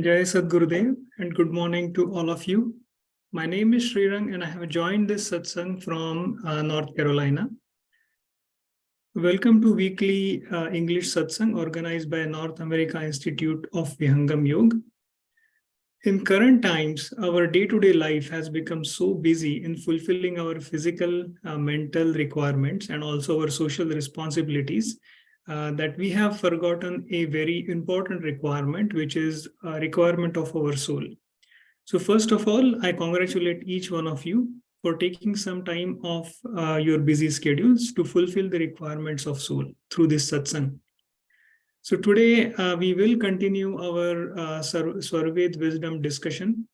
Jai Sadgurudev and good morning to all of you. My name is Srirang and I have joined this satsang from North Carolina. Welcome to weekly English satsang organized by North America Institute of Vihangam Yoga. In current times, our day-to-day life has become so busy in fulfilling our physical, mental requirements and also our social responsibilities that we have forgotten a very important requirement, which is a requirement of our soul. So first of all, I congratulate each one of you for taking some time off your busy schedules to fulfill the requirements of soul through this satsang. So today we will continue our Swarved Wisdom discussion.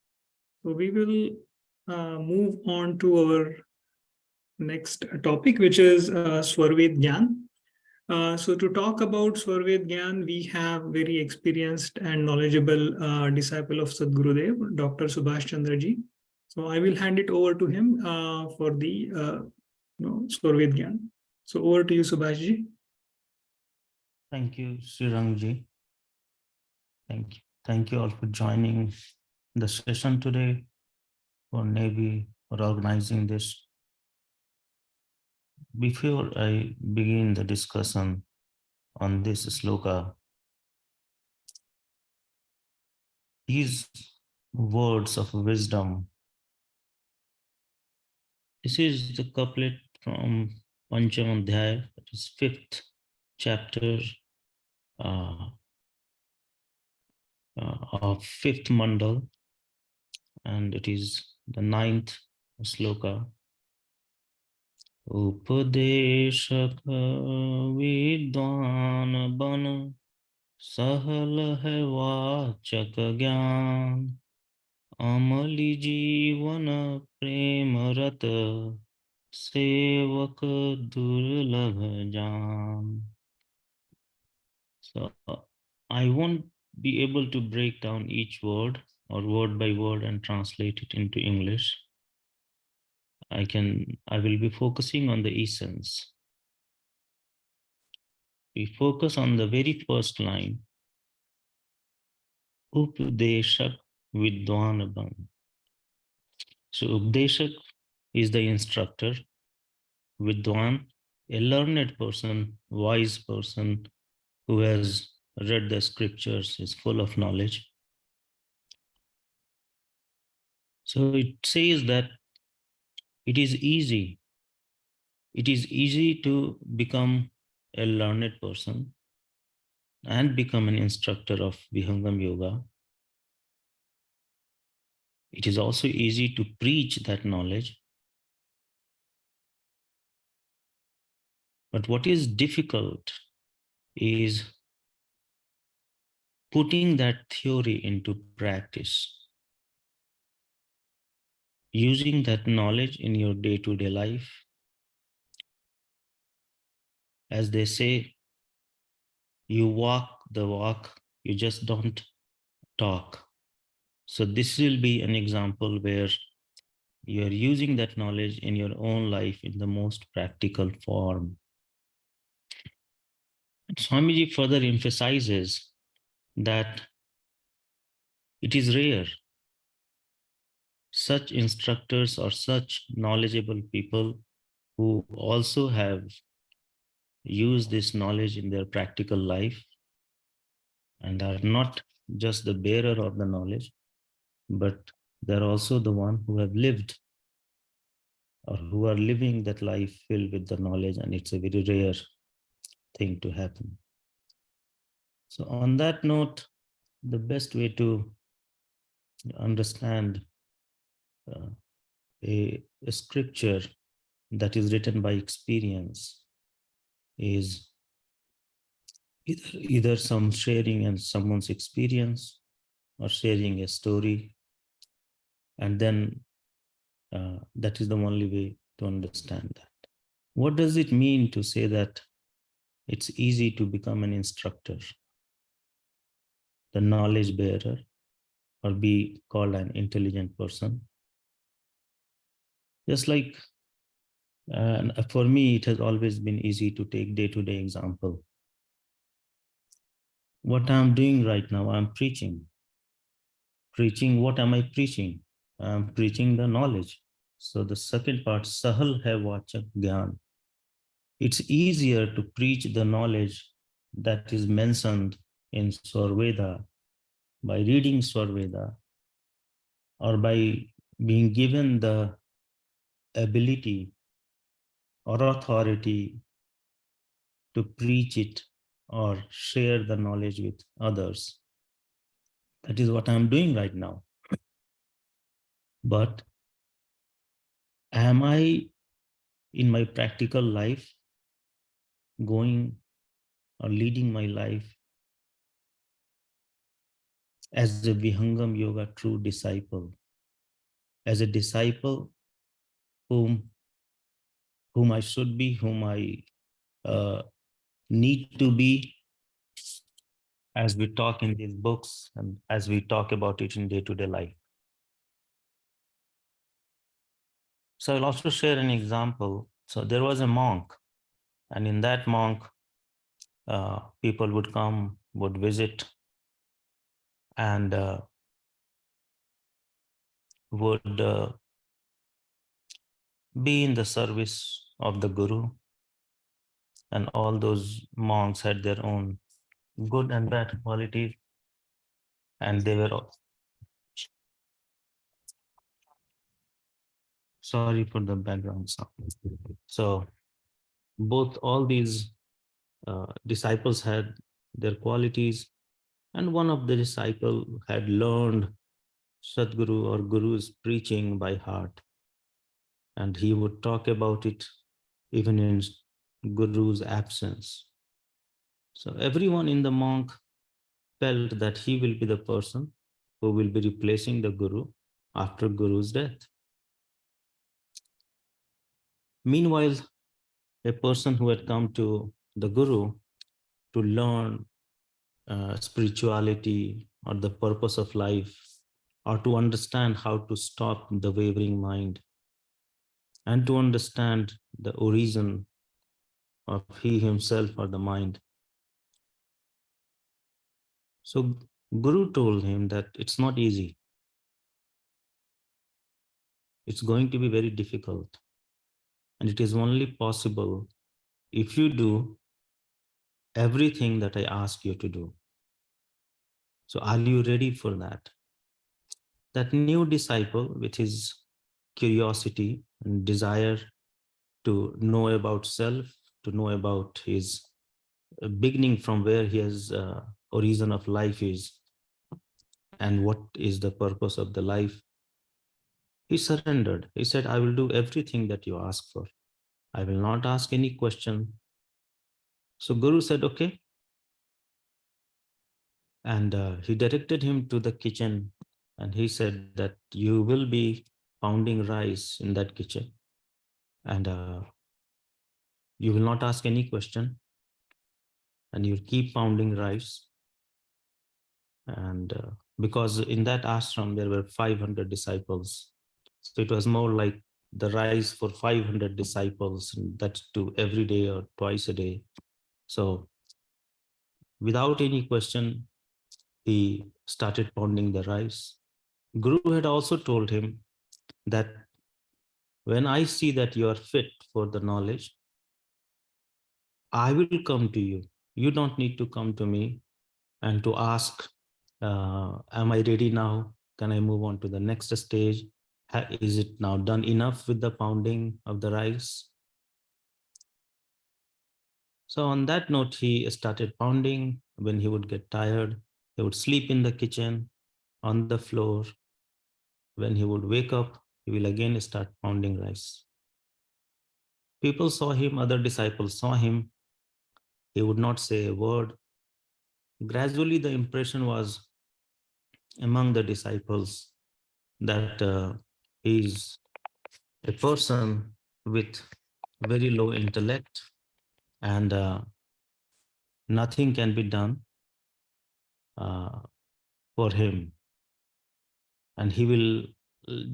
So we will move on to our next topic, which is Swarved Gyan. So to talk about Swarved Gyan, we have very experienced and knowledgeable disciple of Sadgurudev, Dr. Subhash Chandraji. So I will hand it over to him for the Swarved Gyan. So over to you, Subhashji. Thank you, Srirangji. Thank you all for joining the session today, for Navy, for organizing this. Before I begin the discussion on this sloka, these words of wisdom, this is the couplet from Pancham Adhyaya, that is 5th chapter of 5th mandal, and it is the 9th sloka. उपदेशक विद्वान बन सहल है वाचक ज्ञान अमली जीवन प्रेम रत सेवक दुर्लभ जान. So I won't be able to break down each word or word by word and translate it into English. I will be focusing on the essence. We focus on the very first line. Updeshak Vidwan Ban. So Updeshak is the instructor. Vidwan, a learned person, wise person who has read the scriptures, is full of knowledge. So it says that it is easy to become a learned person and become an instructor of Vihangam Yoga. It is also easy to preach that knowledge. But what is difficult is putting that theory into practice, using that knowledge in your day-to-day life. As they say, you walk the walk, you just don't talk. So this will be an example where you're using that knowledge in your own life in the most practical form. And Swamiji further emphasizes that it is rare such instructors or such knowledgeable people who also have used this knowledge in their practical life and are not just the bearer of the knowledge, but they're also the one who have lived or who are living that life filled with the knowledge, and it's a very rare thing to happen. So on that note, the best way to understand a scripture that is written by experience is either some sharing and someone's experience or sharing a story, and then that is the only way to understand that. What does it mean to say that it's easy to become an instructor, the knowledge bearer, or be called an intelligent person? Just like for me, it has always been easy to take day-to-day example. What I'm doing right now, I'm preaching. Preaching, what am I preaching? I'm preaching the knowledge. So the second part, Sahal hai vachak gyan. It's easier to preach the knowledge that is mentioned in Swarveda by reading Swarveda or by being given the ability or authority to preach it or share the knowledge with others. That is what I'm doing right now. But am I in my practical life going or leading my life as a Vihangam Yoga true disciple, as a disciple whom I should be, whom I need to be, as we talk in these books and as we talk about it in day-to-day life. So I'll also share an example. So there was a monk, and in that monk, people would come, would visit, and would be in the service of the Guru. And all those monks had their own good and bad qualities, and they were sorry for the background sound. So both all these disciples had their qualities, and one of the disciple had learned Sadguru or Guru's preaching by heart, and he would talk about it even in Guru's absence. So everyone in the monk felt that he will be the person who will be replacing the Guru after Guru's death. Meanwhile, a person who had come to the Guru to learn spirituality or the purpose of life, or to understand how to stop the wavering mind, and to understand the origin of he himself or the mind. So Guru told him that it's not easy. It's going to be very difficult. And it is only possible if you do everything that I ask you to do. So are you ready for that? That new disciple, with his curiosity and desire to know about self, to know about his beginning from where his origin of life is, and what is the purpose of the life, he surrendered. He said, I will do everything that you ask for. I will not ask any question. So Guru said, okay. And he directed him to the kitchen, and he said that you will be pounding rice in that kitchen, and you will not ask any question, and you'll keep pounding rice. And because in that ashram there were 500 disciples, so it was more like the rice for 500 disciples, and that's to every day or twice a day. So without any question, he started pounding the rice. Guru had also told him that when I see that you are fit for the knowledge, I will come to you. You don't need to come to me and to ask, am I ready now? Can I move on to the next stage? Is it now done enough with the pounding of the rice? So on that note, he started pounding. When he would get tired, he would sleep in the kitchen, on the floor. When he would wake up, he will again start pounding rice. People saw him, other disciples saw him. He would not say a word. Gradually, the impression was among the disciples that he is a person with very low intellect, and nothing can be done uh, for him, and he will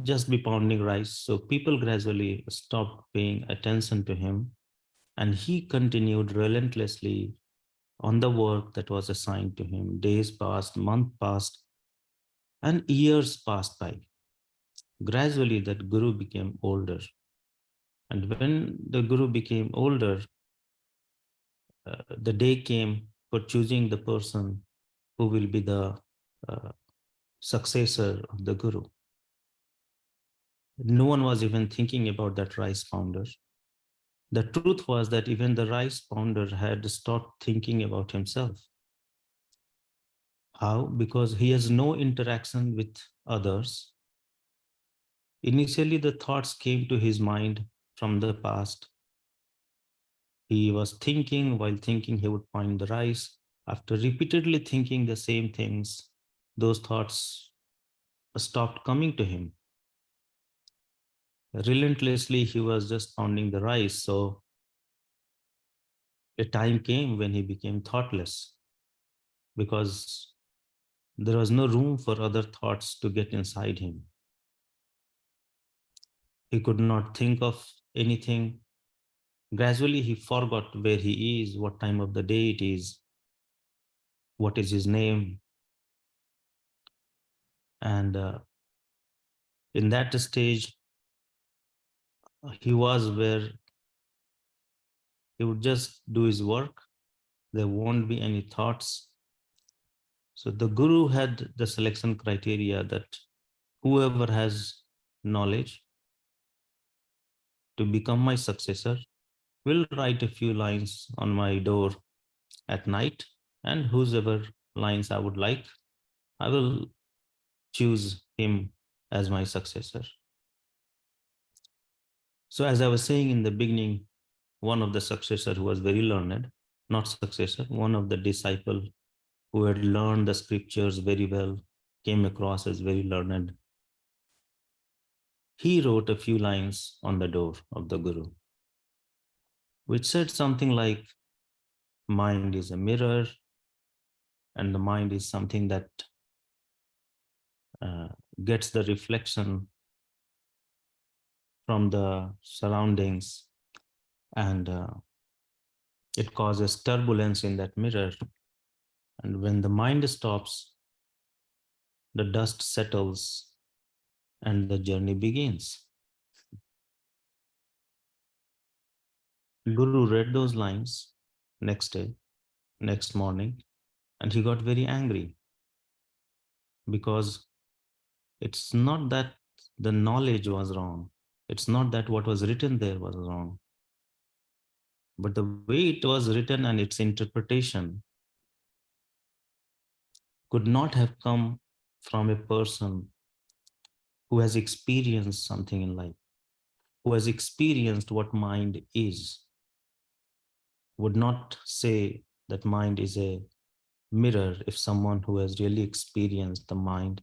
just be pounding rice. So people gradually stopped paying attention to him, and he continued relentlessly on the work that was assigned to him. Days passed, months passed, And years passed by. Gradually, that guru became older. And when the guru became older, the day came for choosing the person who will be the uh, successor of the guru. No one was even thinking about that rice pounder. The truth was that even the rice pounder had stopped thinking about himself. How? Because he has no interaction with others. Initially, the thoughts came to his mind from the past. He was thinking, while thinking, he would find the rice. After repeatedly thinking the same things, those thoughts stopped coming to him. Relentlessly, he was just pounding the rice. So a time came when he became thoughtless because there was no room for other thoughts to get inside him. He could not think of anything. Gradually, he forgot where he is, what time of the day it is, what is his name. And in that stage, he was where he would just do his work. There won't be any thoughts. So the guru had the selection criteria that whoever has knowledge to become my successor will write a few lines on my door at night, and whosoever lines I would like, I will choose him as my successor. So as I was saying in the beginning, one of the successor who was very learned, not successor, one of the disciple who had learned the scriptures very well, came across as very learned. He wrote a few lines on the door of the guru, which said something like, mind is a mirror, and the mind is something that uh, gets the reflection from the surroundings, and it causes turbulence in that mirror. And when the mind stops, the dust settles and the journey begins. Guru read those lines next day, next morning, and he got very angry because it's not that the knowledge was wrong. It's not that what was written there was wrong, but the way it was written and its interpretation could not have come from a person who has experienced something in life, who has experienced what mind is, would not say that mind is a mirror if someone who has really experienced the mind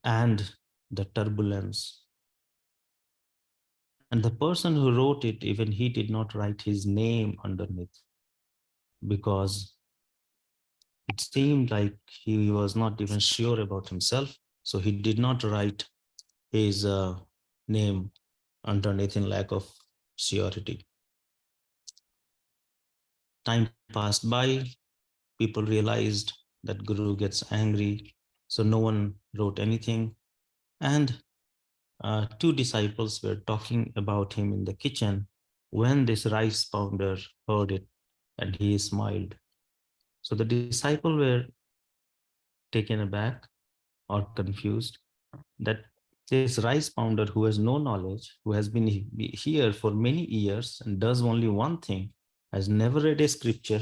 and the turbulence. And the person who wrote it, even he did not write his name underneath because it seemed like he was not even sure about himself. So he did not write his name underneath in lack of surety. Time passed by, people realized that Guru gets angry, so no one wrote anything. And two disciples were talking about him in the kitchen when this rice pounder heard it, and he smiled. So the disciple were taken aback or confused that this rice pounder who has no knowledge, who has been here for many years and does only one thing, has never read a scripture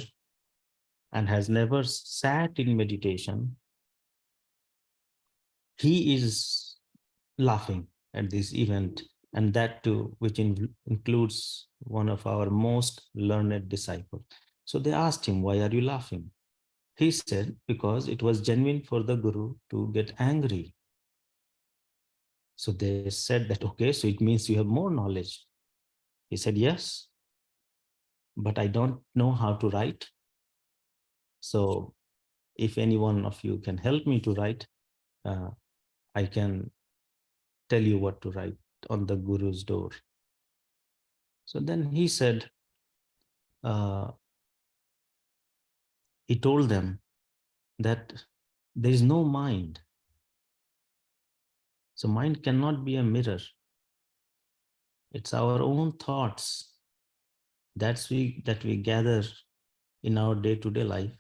and has never sat in meditation, he is laughing at this event, and that too, which includes one of our most learned disciples. So they asked him, why are you laughing? He said, because it was genuine for the guru to get angry. So they said that, okay, so it means you have more knowledge. He said, yes, but I don't know how to write. So if any one of you can help me to write, I can tell you what to write on the guru's door. So then he said, uh, he told them that there is no mind. So mind cannot be a mirror. It's our own thoughts that we gather in our day-to-day life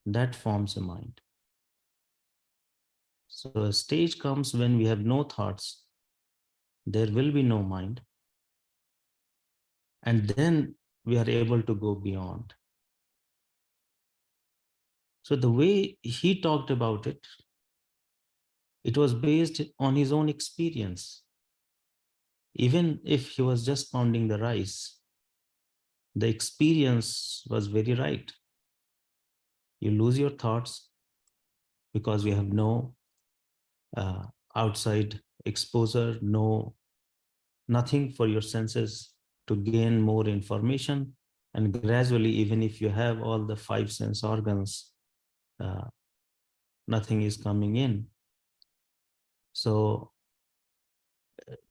that forms a mind. So a stage comes when we have no thoughts, there will be no mind, and then we are able to go beyond. So the way he talked about it, it was based on his own experience. Even if he was just pounding the rice, the experience was very right. You lose your thoughts because you have no uh, outside exposure, nothing for your senses to gain more information. And gradually, even if you have all the five sense organs, uh, nothing is coming in. So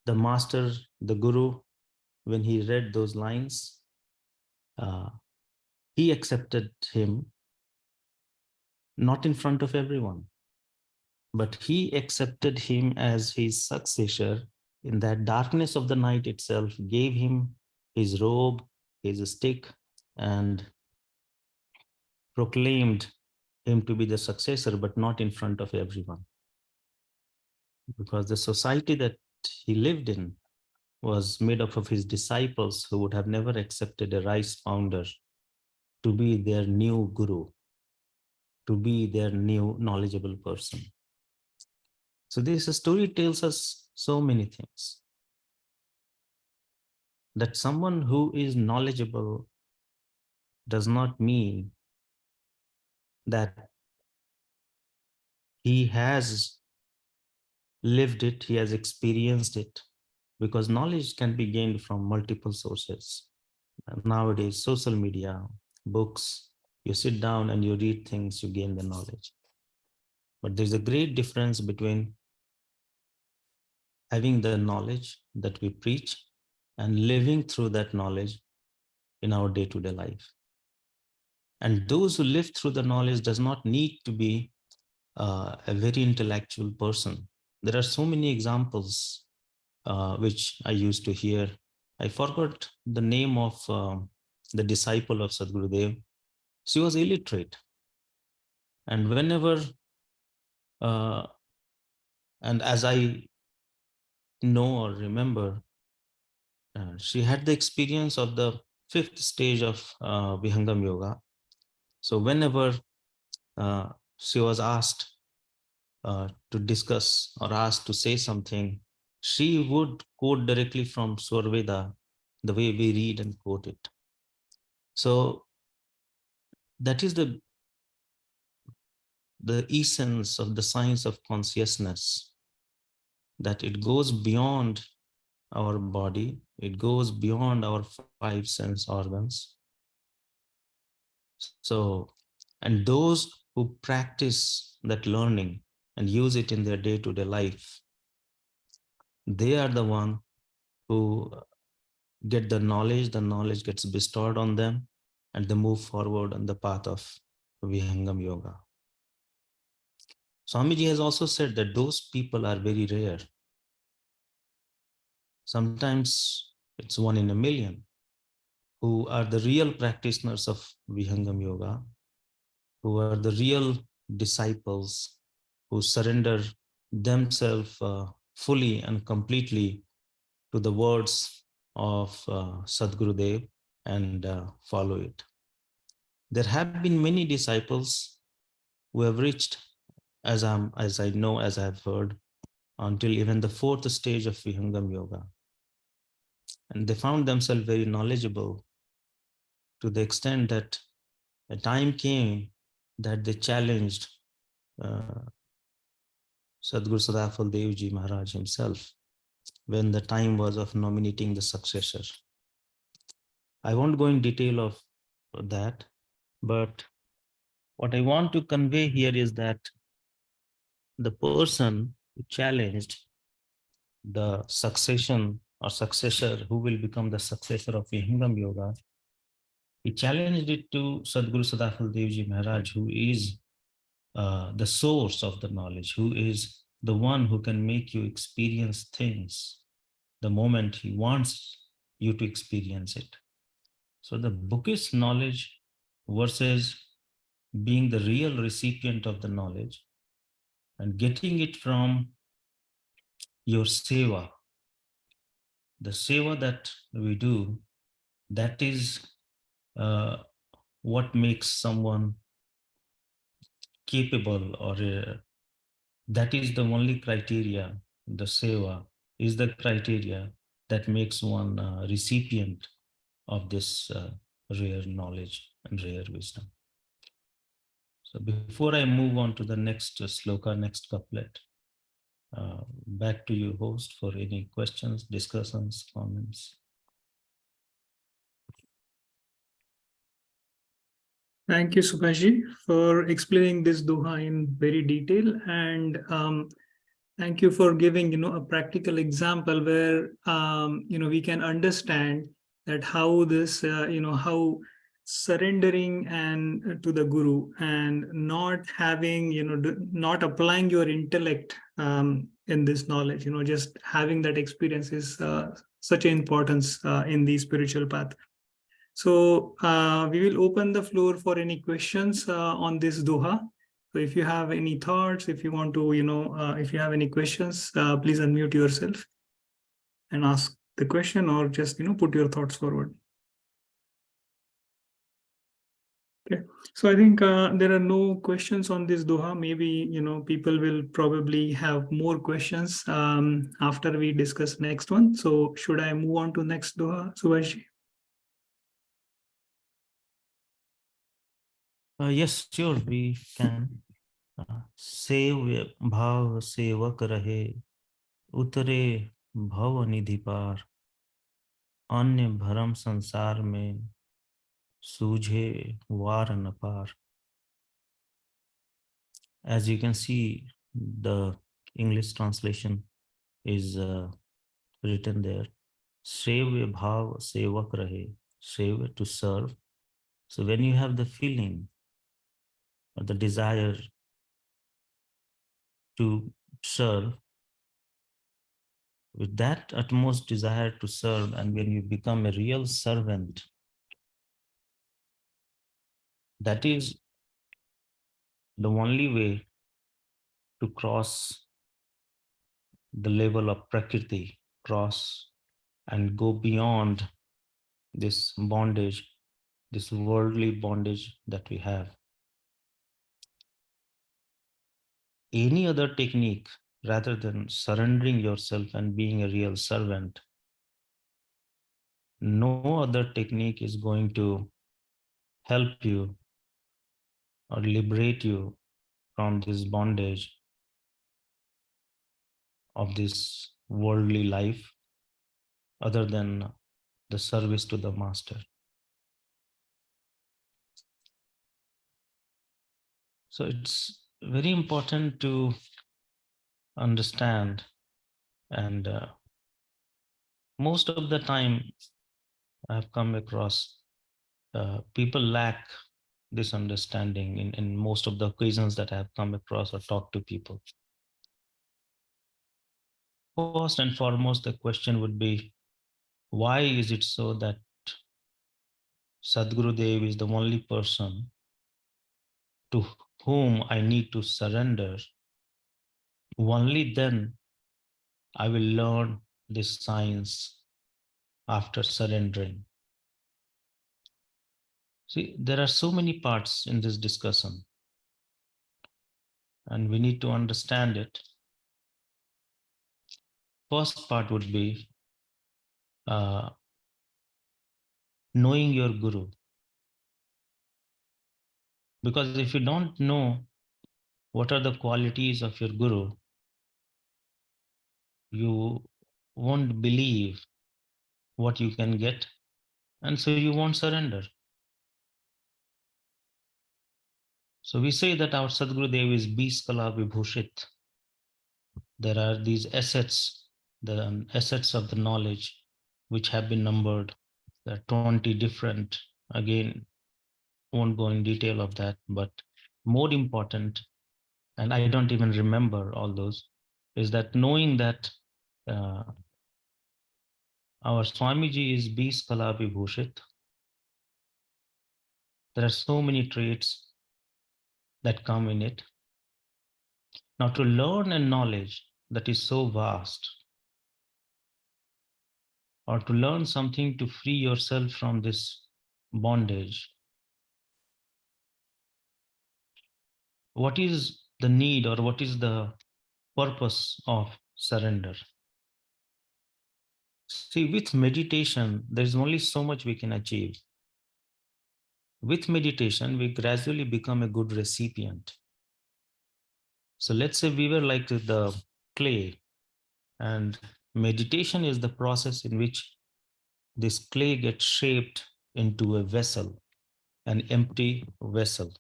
the master, the guru, when he read those lines, uh, he accepted him not in front of everyone, but he accepted him as his successor in that darkness of the night itself, gave him his robe, his stick, and proclaimed him to be the successor, but not in front of everyone. Because the society that he lived in was made up of his disciples who would have never accepted a rice pounder to be their new guru, to be their new knowledgeable person. So this story tells us so many things. That someone who is knowledgeable does not mean that he has lived it, he has experienced it, because knowledge can be gained from multiple sources. Nowadays, social media, books, you sit down and you read things, you gain the knowledge. But there's a great difference between having the knowledge that we preach and living through that knowledge in our day-to-day life. And those who live through the knowledge does not need to be a very intellectual person. There are so many examples which I used to hear. I forgot the name of the disciple of Sadhgurudev. She was illiterate. And whenever, uh, and as I know or remember, she had the experience of the fifth stage of Vihangam Yoga. So whenever she was asked to discuss or asked to say something, she would quote directly from Swarveda, the way we read and quote it. So that is the essence of the science of consciousness, that it goes beyond our body, it goes beyond our five sense organs. So, and those who practice that learning and use it in their day-to-day life, they are the one who get the knowledge gets bestowed on them, and they move forward on the path of Vihangam Yoga. Swamiji has also said that those people are very rare. Sometimes it's 1 in a million who are the real practitioners of Vihangam Yoga, who are the real disciples, who surrender themselves fully and completely to the words of Sadhgurudev and follow it. There have been many disciples who have reached, as I know, as I have heard, until even the fourth stage of Vihangam Yoga. And they found themselves very knowledgeable to the extent that a time came that they challenged uh, Sadhguru Sadafal Devji Maharaj himself when the time was of nominating the successor. I won't go in detail of that, but what I want to convey here is that the person who challenged the succession or successor who will become the successor of Vihangam Yoga, he challenged it to Sadhguru Sadafal Devji Maharaj, who is the source of the knowledge, who is the one who can make you experience things the moment he wants you to experience it. So the bookish knowledge versus being the real recipient of the knowledge and getting it from your seva, the seva that we do, that is uh, what makes someone capable, or that is the only criteria. The seva is the criteria that makes one recipient of this rare knowledge and rare wisdom. So before I move on to the next sloka, next couplet, back to you, host, for any questions, discussions, comments. Thank you, Subhashi, for explaining this doha in very detail, and thank you for giving a practical example where we can understand that how this how surrendering and to the guru and not having not applying your intellect in this knowledge, just having that experience is such an importance in the spiritual path. So we will open the floor for any questions on this doha. So if you have any thoughts, if you want to, if you have any questions, please unmute yourself and ask the question, or just, put your thoughts forward. Okay. So I think there are no questions on this doha. Maybe, people will probably have more questions after we discuss next one. So should I move on to next doha, Subhash? Yes, sure, we can. Save भाव सेवक रहे उतरे भव निधि पार अन्य भरम संसार में सूझे वार न पार. As you can see, the English translation is written there. Sevya bhav sevak rahe. Sevya, to serve. So when you have the feeling or the desire to serve, with that utmost desire to serve, and when you become a real servant, that is the only way to cross the level of prakriti, cross and go beyond this bondage, this worldly bondage that we have. Any other technique rather than surrendering yourself and being a real servant, no other technique is going to help you or liberate you from this bondage of this worldly life other than the service to the master. So it's very important to understand, and most of the time I've come across people lack this understanding in most of the occasions that I have come across or talked to people. First and foremost, the question would be, why is it so that Sadhguru Dev is the only person to whom I need to surrender? Only then I will learn this science after surrendering. See, there are so many parts in this discussion, and we need to understand it. First part would be knowing your guru. Because if you don't know what are the qualities of your guru, you won't believe what you can get, and so you won't surrender. So we say that our Sadhguru Dev is Biskala Vibhushit. There are these assets, the assets of the knowledge, which have been numbered. There are 20 different, again, won't go in detail of that, but more important, and I don't even remember all those, is that knowing that uh, our Swamiji is Bees Kala Vibhushit, there are so many traits that come in it. Now, to learn a knowledge that is so vast, or to learn something to free yourself from this bondage, what is the need or what is the purpose of surrender? See, with meditation, there's only so much we can achieve. With meditation, we gradually become a good recipient. So let's say we were like the clay, and meditation is the process in which this clay gets shaped into a vessel, an empty vessel,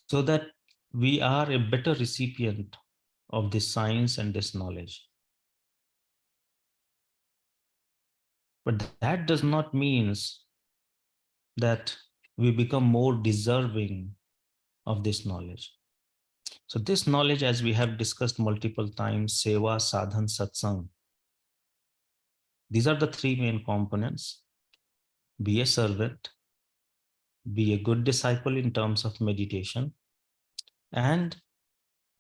so that we are a better recipient of this science and this knowledge. But that does not mean that we become more deserving of this knowledge. So this knowledge, as we have discussed multiple times, seva, sadhan, satsang, these are the three main components. Be a servant, be a good disciple in terms of meditation, and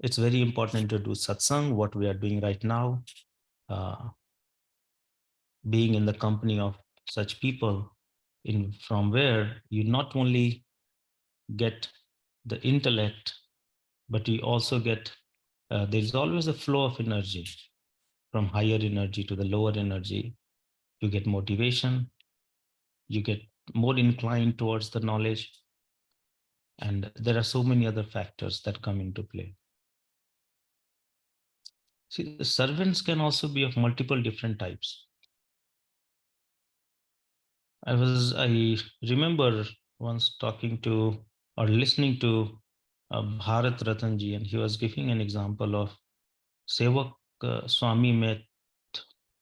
it's very important to do satsang, what we are doing right now, uh, being in the company of such people, in from where you not only get the intellect, but you also get, there's always a flow of energy from higher energy to the lower energy. You get motivation, you get more inclined towards the knowledge, and there are so many other factors that come into play. See, the servants can also be of multiple different types. I remember once talking to or listening to Bharat Ratanji, and he was giving an example of Sevak Swami Met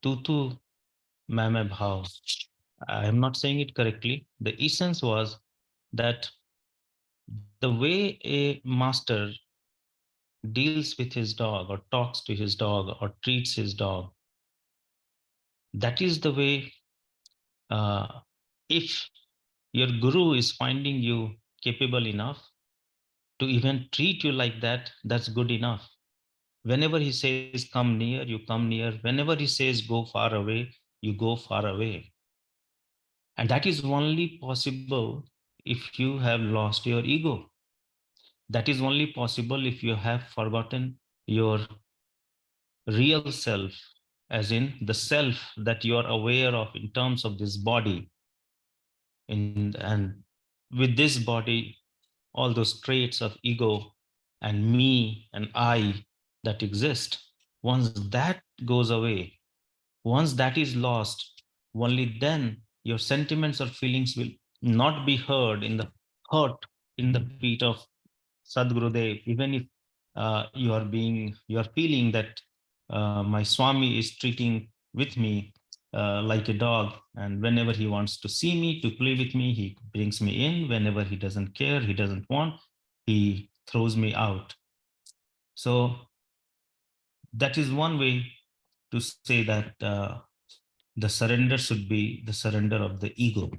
Tutu Mame Bhav. I am not saying it correctly. The essence was that the way a master deals with his dog or talks to his dog or treats his dog, that is the way, if your guru is finding you capable enough to even treat you like that, that's good enough. Whenever he says come near, you come near. Whenever he says go far away, you go far away. And that is only possible if you have lost your ego. That is only possible if you have forgotten your real self, as in the self that you are aware of in terms of this body. And with this body, all those traits of ego and me and I that exist, once that goes away, once that is lost, only then your sentiments or feelings will not be heard in the heart, in the feet of Sadgurudev. Even if you are feeling that my Swami is treating with me like a dog, and whenever he wants to see me, to play with me, he brings me in. Whenever he doesn't care, he doesn't want, he throws me out. So that is one way to say that the surrender should be the surrender of the ego.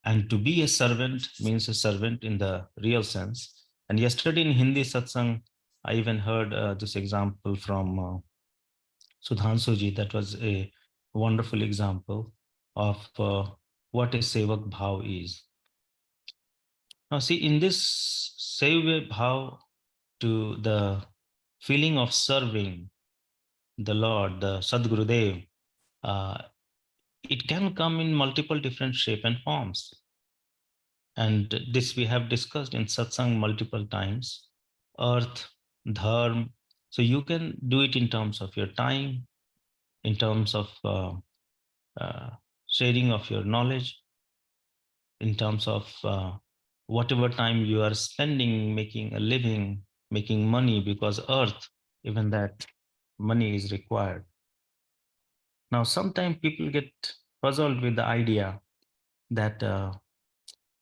And to be a servant means a servant in the real sense. And yesterday in Hindi satsang, I even heard this example from Sudhanshuji. That was a wonderful example of what a sevak bhav is. Now, see, in this sevak bhav, to the feeling of serving the Lord, the Sadgurudev, uh, it can come in multiple different shape and forms. And this we have discussed in satsang multiple times. Earth, dharma. So you can do it in terms of your time, in terms of uh, sharing of your knowledge, in terms of whatever time you are spending making a living, making money, because earth, even that money is required. Now, sometimes people get puzzled with the idea that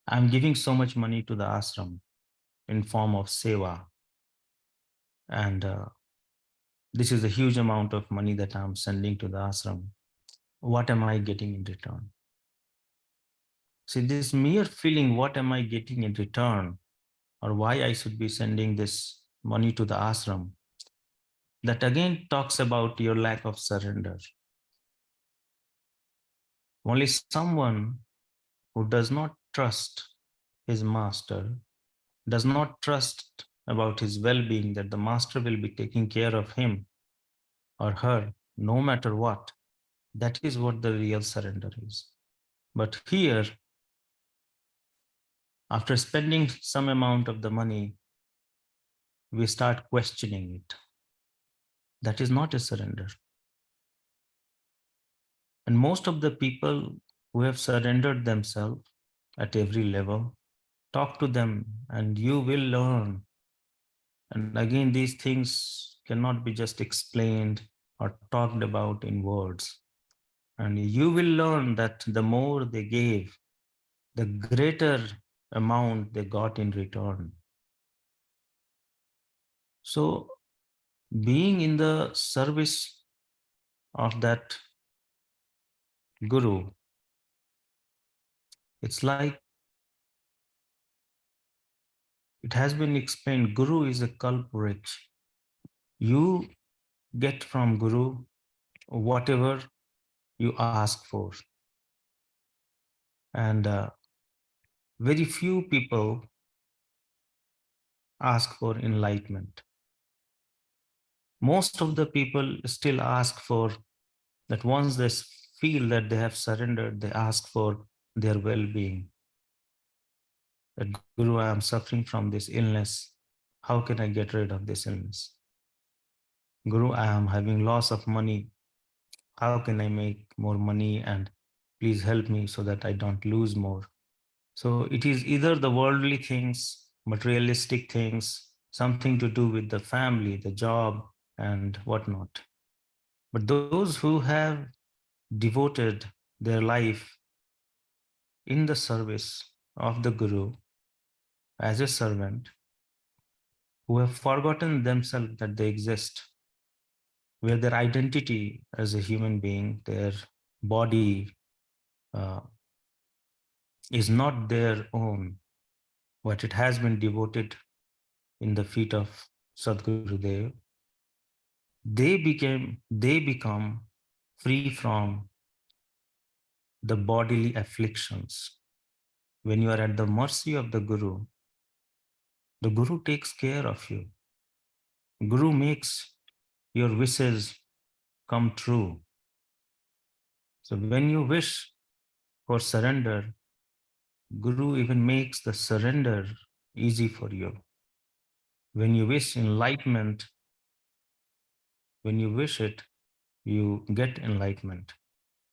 I'm giving so much money to the ashram in form of seva, and this is a huge amount of money that I'm sending to the ashram. What am I getting in return? See, this mere feeling, what am I getting in return, or why I should be sending this money to the ashram, that again talks about your lack of surrender. Only someone who does not trust his master, does not trust about his well-being, that the master will be taking care of him or her no matter what, that is what the real surrender is. But here, after spending some amount of the money, we start questioning it. That is not a surrender. And most of the people who have surrendered themselves at every level, talk to them and you will learn. And again, these things cannot be just explained or talked about in words. And you will learn that the more they gave, the greater amount they got in return. So, being in the service of that guru, it's like it has been explained, guru is a culprit. You get from guru whatever you ask for. And very few people ask for enlightenment. Most of the people still ask for that once they feel that they have surrendered, they ask for their well-being. That Guru, I am suffering from this illness. How can I get rid of this illness? Guru, I am having loss of money. How can I make more money? And please help me so that I don't lose more. So it is either the worldly things, materialistic things, something to do with the family, the job, and whatnot. But those who have devoted their life in the service of the Guru as a servant, who have forgotten themselves that they exist, where their identity as a human being, their body uh, is not their own, but it has been devoted in the feet of Sadguru Dev, they become free from the bodily afflictions. When you are at the mercy of the Guru takes care of you. Guru makes your wishes come true. So when you wish for surrender, Guru even makes the surrender easy for you. When you wish enlightenment, when you wish it, you get enlightenment.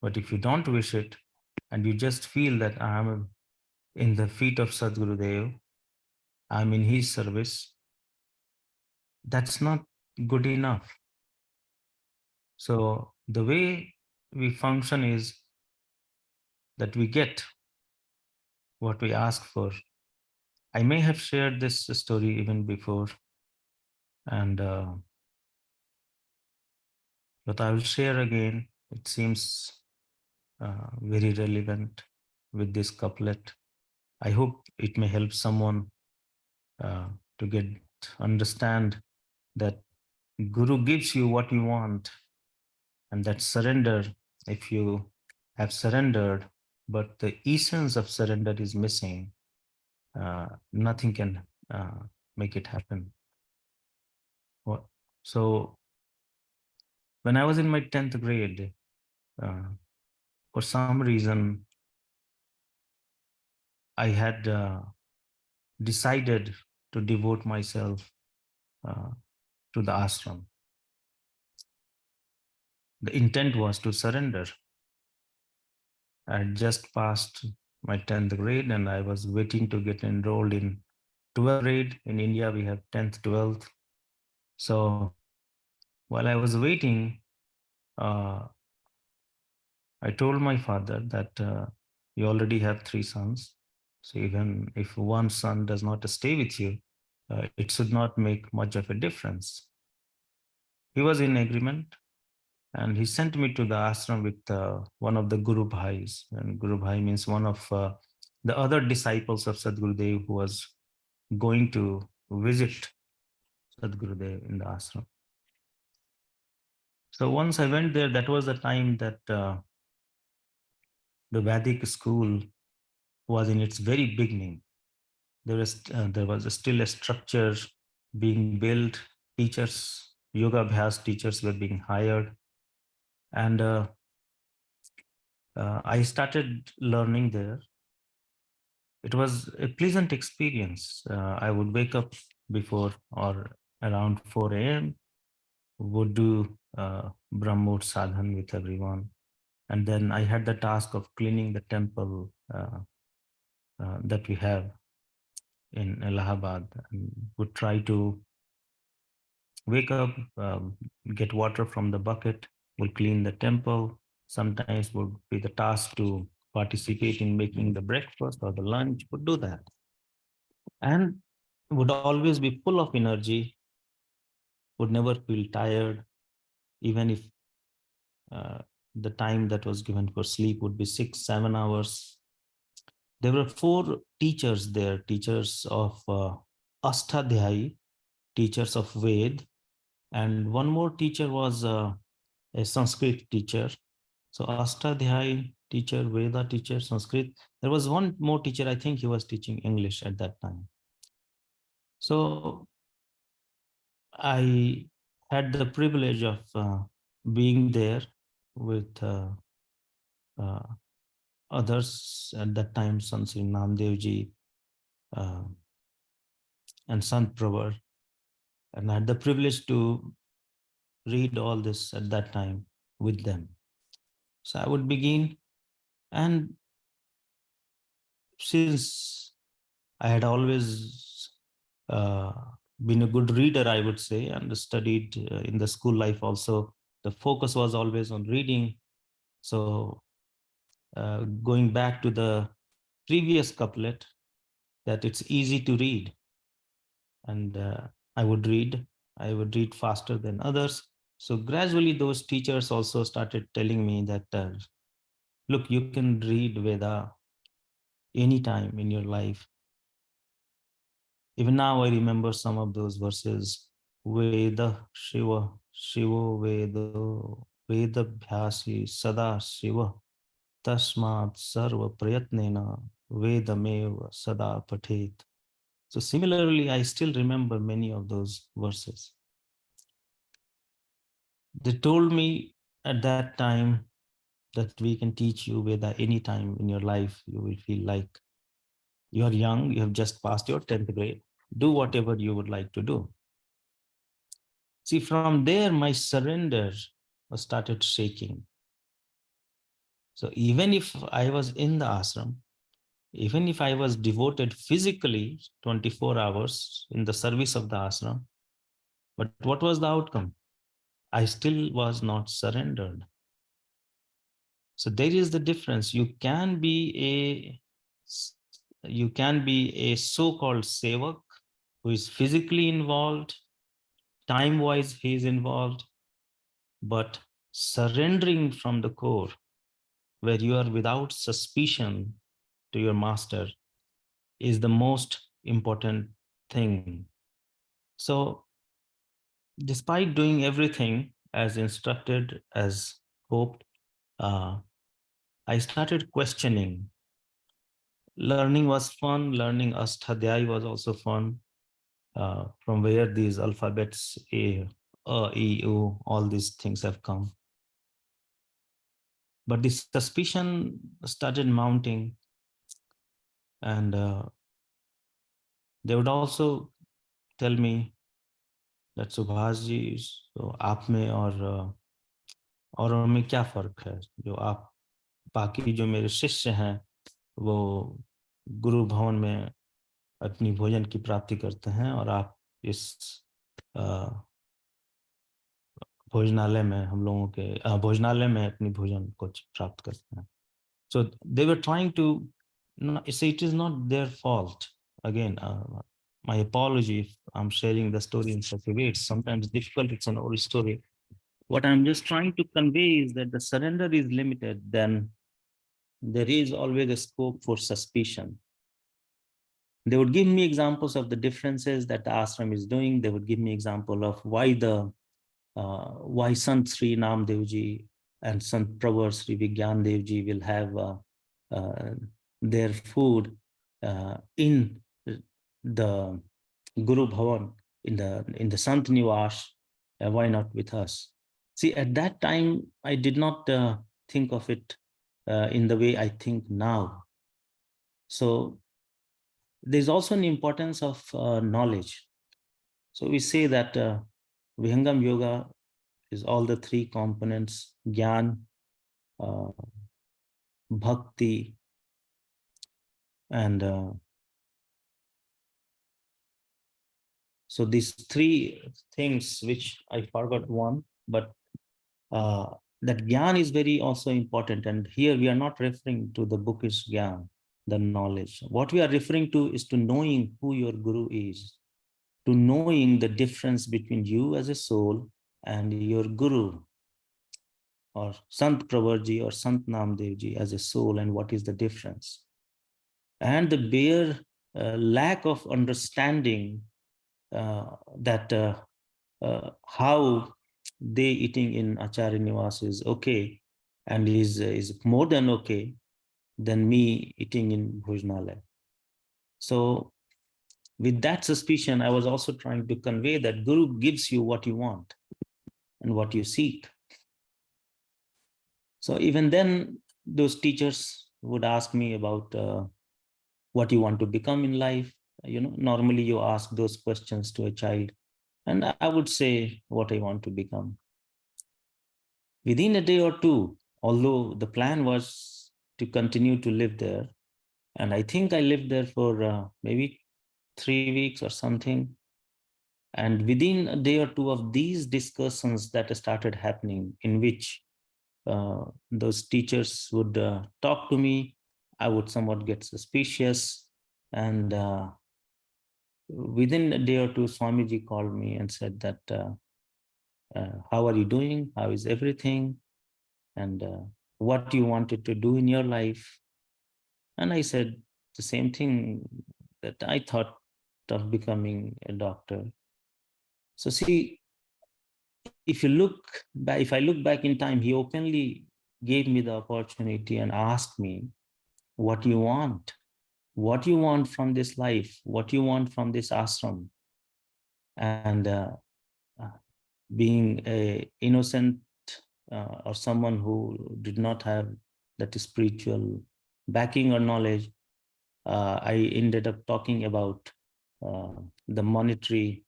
But if you don't wish it, and you just feel that I am in the feet of Sadguru Dev, I'm in his service, that's not good enough. So the way we function is that we get what we ask for. I may have shared this story even before, and but I will share again. It seems very relevant with this couplet. I hope it may help someone uh, to understand that Guru gives you what you want, and that surrender, if you have surrendered, but the essence of surrender is missing, nothing can make it happen. So when I was in my 10th grade, for some reason, I had decided to devote myself uh, to the ashram. The intent was to surrender. I had just passed my 10th grade and I was waiting to get enrolled in 12th grade. In India, we have 10th, 12th. So while I was waiting, uh, I told my father that you already have 3 sons. So even if one son does not stay with you, it should not make much of a difference. he was in agreement, and he sent me to the ashram with one of the Guru Bhais. And Guru Bhai means one of the other disciples of Sadgurudev who was going to visit Sadgurudev in the ashram. So once I went there, that was the time that the Vedic school was in its very beginning. There was still a structure being built. Teachers, yoga abhyas teachers were being hired, and I started learning there. It was a pleasant experience. I would wake up before or around 4 a.m., would do Brahmot sadhan with everyone. And then I had the task of cleaning the temple that we have in Allahabad, and would try to wake up, get water from the bucket, would clean the temple. Sometimes would be the task to participate in making the breakfast or the lunch, would do that. And would always be full of energy, would never feel tired, even if the time that was given for sleep would be 6-7 hours. There were 4 teachers there, teachers of Ashtadhyayi, teachers of Ved, and one more teacher was a Sanskrit teacher. So Ashtadhyayi teacher, Veda teacher, Sanskrit. There was one more teacher, I think he was teaching English at that time. So I had the privilege of being there with uh, others at that time, Sant Sri Namdevji uh, and Sant Pravar, and I had the privilege to read all this at that time with them. So I would begin, and since I had always uh, been a good reader, I would say, and studied in the school life also, the focus was always on reading. So going back to the previous couplet, that it's easy to read, and I would read faster than others. So gradually those teachers also started telling me that look, you can read Veda anytime in your life. Even now I remember some of those verses. Veda Shiva, Shivo Vedo, Veda Bhyasi Sada Shiva, Tasmat Sarva Prayatnena, Vedamev Sada Pathet. So similarly, I still remember many of those verses. They told me at that time that we can teach you Veda anytime in your life. You will feel like you're young, you have just passed your 10th grade. Do whatever you would like to do. See, from there, my surrender started shaking. So even if I was in the ashram, even if I was devoted physically 24 hours in the service of the ashram, but what was the outcome? I still was not surrendered. So there is the difference. You can be a so-called sevak who is physically involved, time-wise he is involved, but surrendering from the core, where you are without suspicion to your master, is the most important thing. So despite doing everything as instructed, as hoped, I started questioning. Learning was fun. Learning Ashtadhyayi was also fun. From where these alphabets E, U, all these things have come. But the suspicion started mounting, and they would also tell me that Subhash ji, so आप में और में क्या फर्क है? जो आप बाकी जो मेरे शिष्य हैं वो गुरु भवन में अपनी भोजन की प्राप्ति करते हैं, और आप इस भोजनालय में हम लोगों के भोजनालय में अपनी भोजन को प्राप्त करते हैं. So they were trying to say it is not their fault. Again, My apology if I'm sharing the story in such a way. It's sometimes difficult. It's an old story. What I'm just trying to convey is that the surrender is limited, then there is always a scope for suspicion. They would give me examples of the differences that the ashram is doing. They would give me example of why Sant Sri Namdev Ji and Sant Pravar Sri Vigyan Dev Ji will have uh, their food in the Guru Bhavan, in the Sant Niwas. Why not with us? See, at that time, I did not think of it in the way I think now. So there's also an importance of knowledge. So we say that Vihangam Yoga is all the three components: Gyan, uh, Bhakti, and so these three things, which I forgot one, but uh, that Gyan is very also important. And here we are not referring to the bookish Gyan, the knowledge. What we are referring to is to knowing who your Guru is, to knowing the difference between you as a soul and your Guru, or Sant Pravarji or Sant Namdevji as a soul, and what is the difference. And the bare lack of understanding that how they eating in Acharya Nivas is okay, and is more than okay than me eating in Bhojnalaya. So with that suspicion, I was also trying to convey that Guru gives you what you want and what you seek. So even then, those teachers would ask me about what you want to become in life. Normally you ask those questions to a child, and I would say what I want to become. Within a day or two, although the plan was to continue to live there, and I think I lived there for maybe 3 weeks or something. And within a day or two of these discussions that started happening, in which those teachers would talk to me, I would somewhat get suspicious. And within a day or two, Swamiji called me and said that, how are you doing? How is everything? And what you wanted to do in your life? And I said the same thing, that I thought of becoming a doctor. So see, if I look back in time, he openly gave me the opportunity and asked me, what you want? What you want from this life? What you want from this ashram? And uh, being a innocent or someone who did not have that spiritual backing or knowledge, I ended up talking about the monetary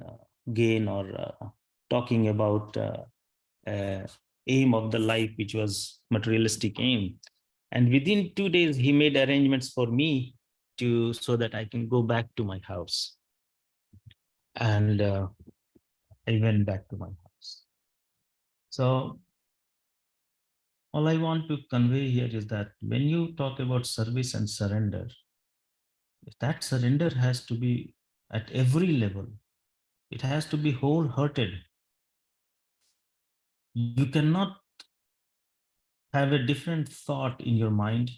uh, gain, or talking about aim of the life, which was materialistic aim. And within 2 days, he made arrangements for me so that I can go back to my house. And I went back to my house. So all I want to convey here is that when you talk about service and surrender, that surrender has to be at every level. It has to be wholehearted. You cannot have a different thought in your mind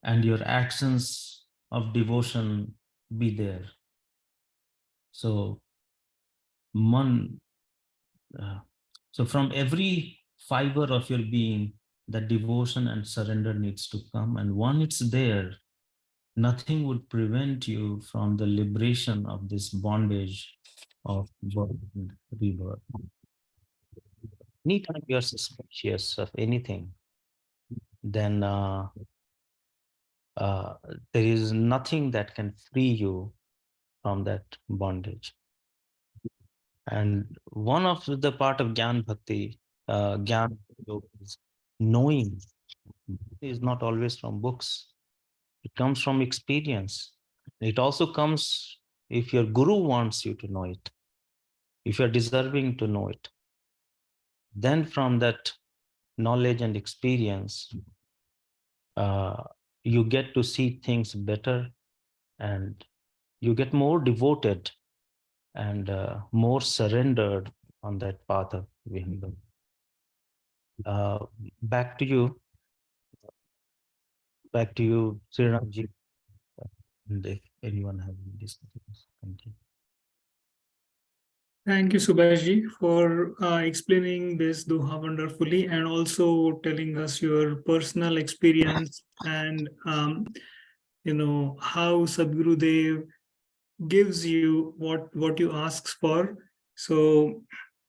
and your actions of devotion be there. So, man, so from every fiber of your being, the devotion and surrender needs to come. And when it's there, nothing would prevent you from the liberation of this bondage of birth and rebirth. Anytime you're suspicious of anything, then uh, there is nothing that can free you from that bondage. And one of the part of Gyan Bhakti, Gyan Yoga, is knowing. It is not always from books. It comes from experience. It also comes if your guru wants you to know it, if you're deserving to know it. Then from that knowledge and experience, uh, you get to see things better, and you get more devoted and more surrendered on that path of Vihangam. Back to you. Back to you, Sriramji. And if anyone has any discussions, thank you. Thank you, Subhashji, for explaining this Doha wonderfully and also telling us your personal experience and how Sadhgurudev gives you what you ask for. So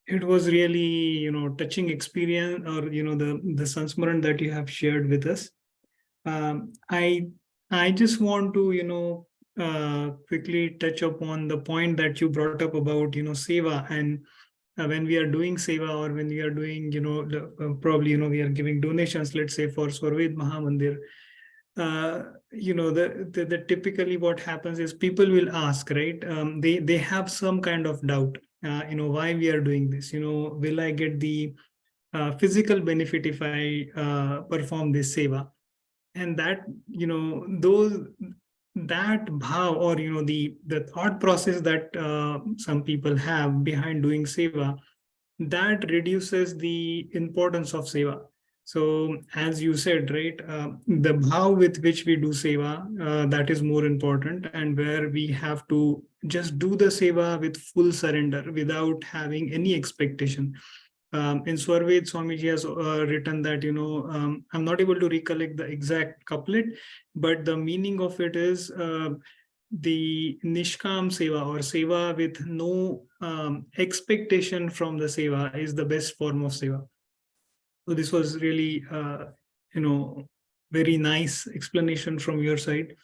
it was really touching experience, or the sansmaran that you have shared with us. I just want to quickly touch upon the point that you brought up about seva, and when we are doing seva, or when we are doing probably we are giving donations, let's say for Swarved Mahamandir. The typically what happens is people will ask, right? They have some kind of doubt, why we are doing this. Will I get the physical benefit if I perform this seva? And that those that bhav, or the thought process that some people have behind doing seva, that reduces the importance of seva. So as you said, right, the bhav with which we do seva, that is more important, and where we have to just do the seva with full surrender without having any expectation. In Swarved, Swamiji has written that, I'm not able to recollect the exact couplet, but the meaning of it is the Nishkam Seva, or Seva with no expectation from the Seva, is the best form of Seva. So this was really, very nice explanation from your side.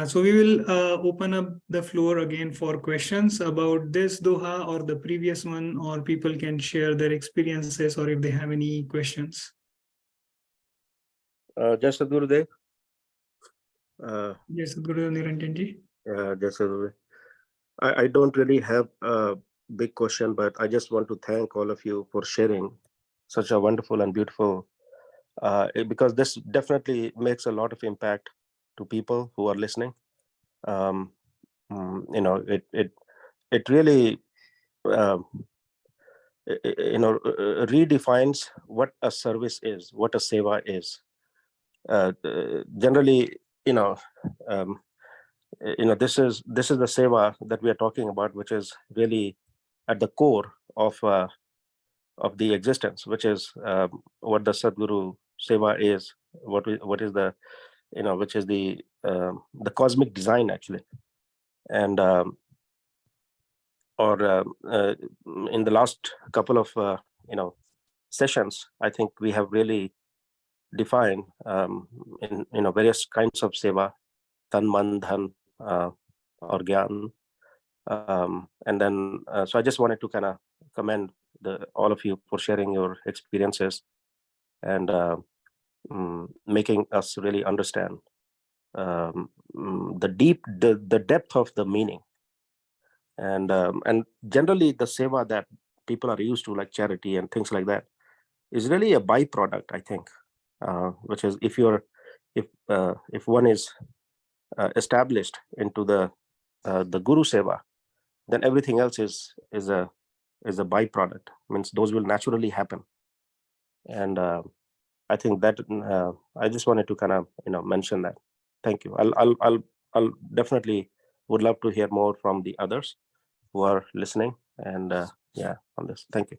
So we will open up the floor again for questions about this Doha or the previous one, or people can share their experiences, or if they have any questions. Just Gurudev. Yes, Gurudev Niranjanji. Just Gurudev. I don't really have a big question, but I just want to thank all of you for sharing such a wonderful and beautiful, because this definitely makes a lot of impact to people who are listening. It really redefines what a service is, what a seva is. Generally, this is the seva that we are talking about, which is really at the core of the existence, which is what the Sadguru seva is, what is the which is the cosmic design actually. And in the last couple of sessions, I think we have really defined in various kinds of seva, tan, man, dhan, or gyan. And then so I just wanted to kind of commend all of you for sharing your experiences and making us really understand the depth of the meaning. And generally the seva that people are used to, like charity and things like that, is really a byproduct, I think, which is if one is established into the guru seva, then everything else is a byproduct. Means those will naturally happen. And I think that I just wanted to kind of mention that. Thank you. I'll definitely would love to hear more from the others who are listening, and on this. Thank you.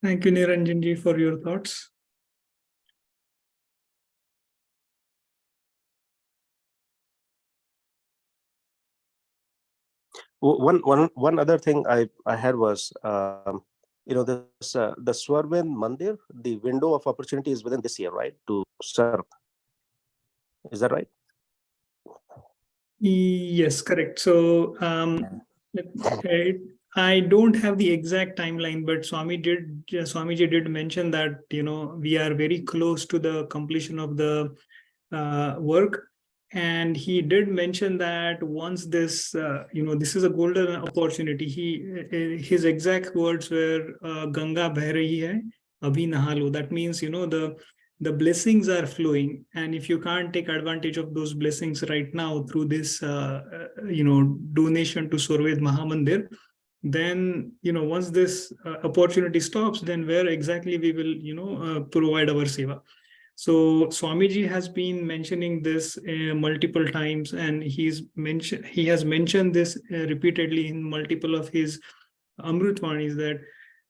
Thank you, Niranjanji, for your thoughts. One other thing I had was this the Swarved Mandir, the window of opportunity is within this year, right, to serve. Is that right? Yes, correct. So I don't have the exact timeline, but Swamiji did mention that we are very close to the completion of the work, and he did mention that once this this is a golden opportunity. His exact words were Ganga beh rahi hai, abhi naha lo. That means the the blessings are flowing. And if you can't take advantage of those blessings right now through this, donation to Swarved Mahamandir, then, once this opportunity stops, then where exactly we will, provide our seva. So Swamiji has been mentioning this multiple times, and he has mentioned this repeatedly in multiple of his Amritvanis, that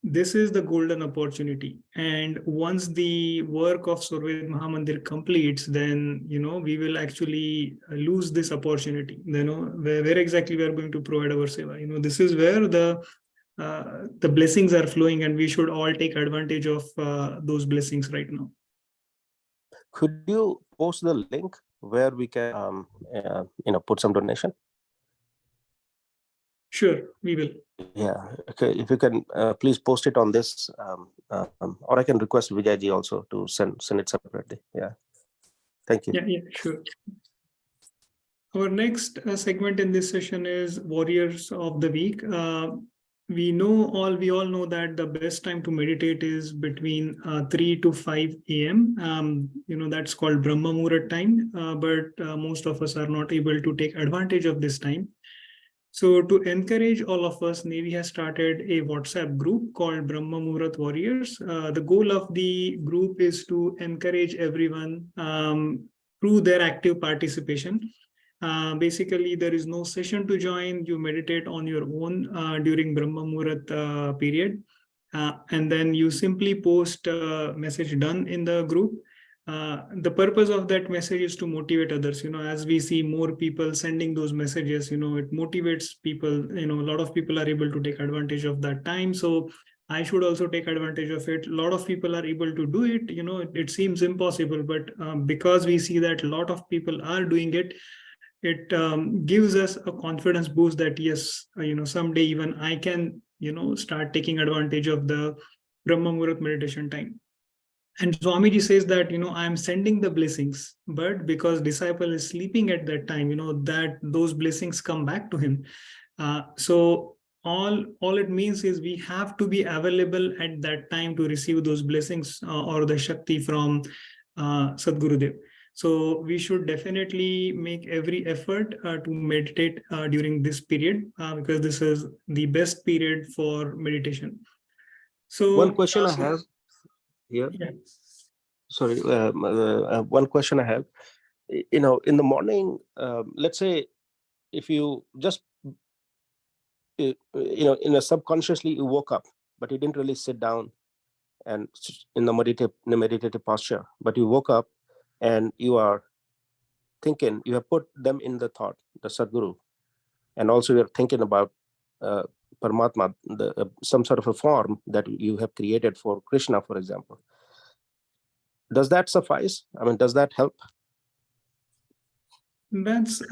this is the golden opportunity. And once the work of Swarved Mahamandir completes, then, we will actually lose this opportunity. Where exactly we are going to provide our seva. This is where the blessings are flowing, and we should all take advantage of those blessings right now. Could you post the link where we can, put some donation? Sure, we will. Yeah. Okay. If you can, please post it on this, or I can request Vijayji also to send it separately. Yeah. Thank you. Yeah, sure. Our next segment in this session is Warriors of the Week. We all know that the best time to meditate is between 3 to 5 a.m. That's called Brahma Muhurat time, but most of us are not able to take advantage of this time. So to encourage all of us, Navy has started a WhatsApp group called Brahma Muhurat Warriors. The goal of the group is to encourage everyone through their active participation. Basically, there is no session to join. You meditate on your own during Brahma Muhurat period. And then you simply post a message done in the group. The purpose of that message is to motivate others. As we see more people sending those messages, it motivates people. A lot of people are able to take advantage of that time. So I should also take advantage of it. A lot of people are able to do it. It seems impossible, but because we see that a lot of people are doing it, it gives us a confidence boost that yes, someday even I can, start taking advantage of the Brahma Muhurat meditation time. And Swamiji says that, I'm sending the blessings, but because disciple is sleeping at that time, that those blessings come back to him. So all it means is we have to be available at that time to receive those blessings or the Shakti from Sadgurudev. So we should definitely make every effort to meditate during this period because this is the best period for meditation. So one question I have here. Yeah. Sorry, one question I have. In the morning, let's say if you just, subconsciously you woke up, but you didn't really sit down and in the meditative posture, but you woke up and you are thinking, you have put them in the thought, the Sadguru, and also you're thinking about Paramatma, some sort of a form that you have created for Krishna, for example. Does that suffice? I mean, does that help? That's,